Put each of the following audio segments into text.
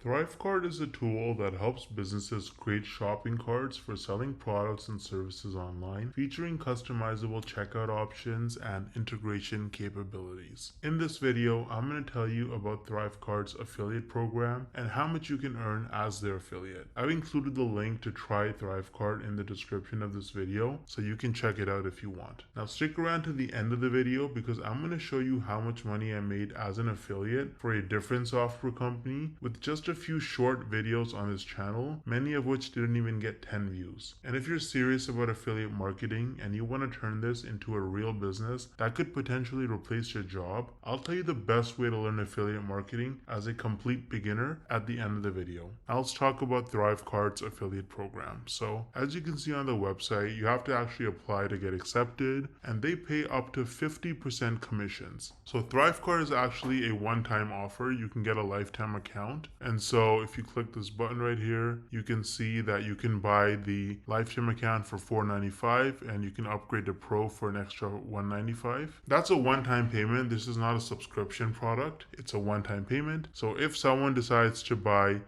ThriveCart is a tool that helps businesses create shopping carts for selling products and services online, featuring customizable checkout options and integration capabilities. In this video, I'm going to tell you about ThriveCart's affiliate program and how much you can earn as their affiliate. I've included the link to try ThriveCart in the description of this video, so you can check it out if you want. Now stick around to the end of the video because I'm going to show you how much money I made as an affiliate for a different software company with just a few short videos on this channel, many of which didn't even get 10 views. And if you're serious about affiliate marketing and you want to turn this into a real business that could potentially replace your job, I'll tell you the best way to learn affiliate marketing as a complete beginner at the end of the video. Now let's talk about ThriveCart's affiliate program. So as you can see on the website, you have to actually apply to get accepted, and they pay up to 50% commissions. So ThriveCart is actually a one-time offer. You can get a lifetime account, and so if you click this button right here, you can see that you can buy the lifetime account for $4.95 and you can upgrade to Pro for an extra $195. That's a one-time payment. This is not a subscription product. It's a one-time payment. So if someone decides to buy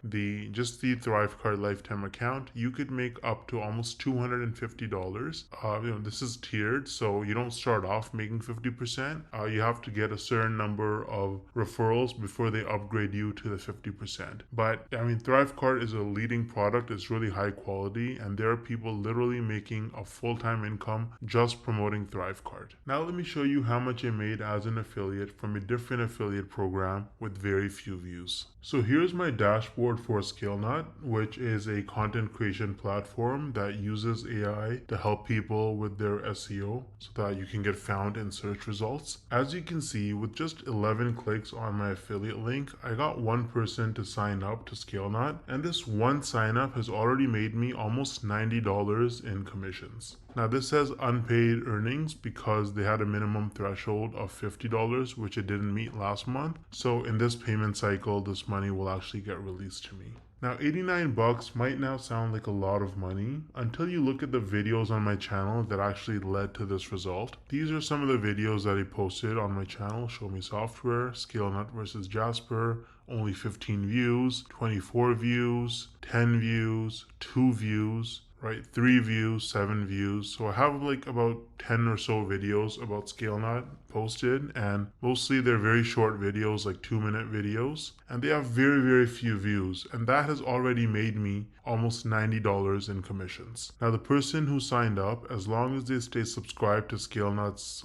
just the ThriveCart lifetime account, you could make up to almost $250. This is tiered, so you don't start off making 50%. You have to get a certain number of referrals before they upgrade you to the 50%. But ThriveCart is a leading product. It's really high quality, and there are people literally making a full-time income just promoting ThriveCart. Now let me show you how much I made as an affiliate from a different affiliate program with very few views. So here's my dashboard for ScaleNut, which is a content creation platform that uses AI to help people with their SEO so that you can get found in search results. As you can see, with just 11 clicks on my affiliate link, I got one person to sign up to ScaleNut, and this one sign up has already made me almost $90 in commissions. Now this says unpaid earnings because they had a minimum threshold of $50, which it didn't meet last month. So in this payment cycle, this money will actually get released to me. Now 89 bucks might now sound like a lot of money until you look at the videos on my channel that actually led to this result. These are some of the videos that I posted on my channel: Show Me Software, ScaleNut versus Jasper, only 15 views, 24 views, 10 views, 2 views, right? 3 views, 7 views. So I have like about 10 or so videos about ScaleNut posted, and mostly they're very short videos, like 2-minute videos, and they have very, very few views, and that has already made me almost $90 in commissions. Now the person who signed up, as long as they stay subscribed to ScaleNut's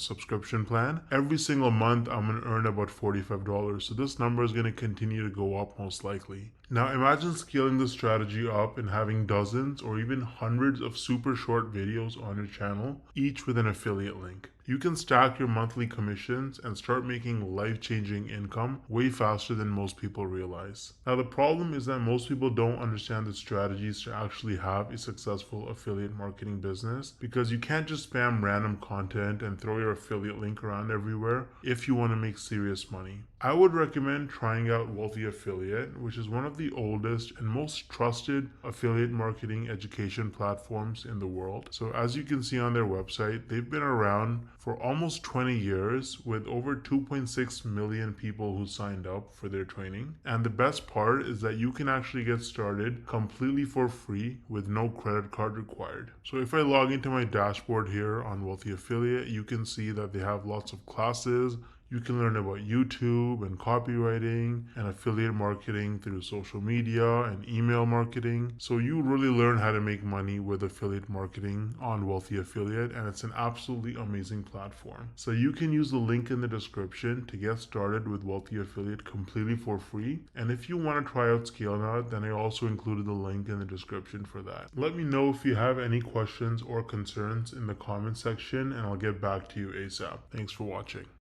subscription plan, every single month I'm going to earn about $45. So this number is going to continue to go up most likely. Now imagine scaling this strategy up and having dozens or even hundreds of super short videos on your channel, each with an affiliate link. You can stack your monthly commissions and start making life-changing income way faster than most people realize. Now the problem is that most people don't understand the strategies to actually have a successful affiliate marketing business, because you can't just spam random content and throw your affiliate link around everywhere if you want to make serious money. I would recommend trying out Wealthy Affiliate, which is one of the oldest and most trusted affiliate marketing education platforms in the world. So as you can see on their website, they've been around for almost 20 years with over 2.6 million people who signed up for their training. And the best part is that you can actually get started completely for free with no credit card required. So if I log into my dashboard here on Wealthy Affiliate, you can see that they have lots of classes. You can learn about YouTube and copywriting and affiliate marketing through social media and email marketing. So you really learn how to make money with affiliate marketing on Wealthy Affiliate, and it's an absolutely amazing platform. So you can use the link in the description to get started with Wealthy Affiliate completely for free. And if you want to try out ScaleNut, then I also included the link in the description for that. Let me know if you have any questions or concerns in the comment section, and I'll get back to you ASAP. Thanks for watching.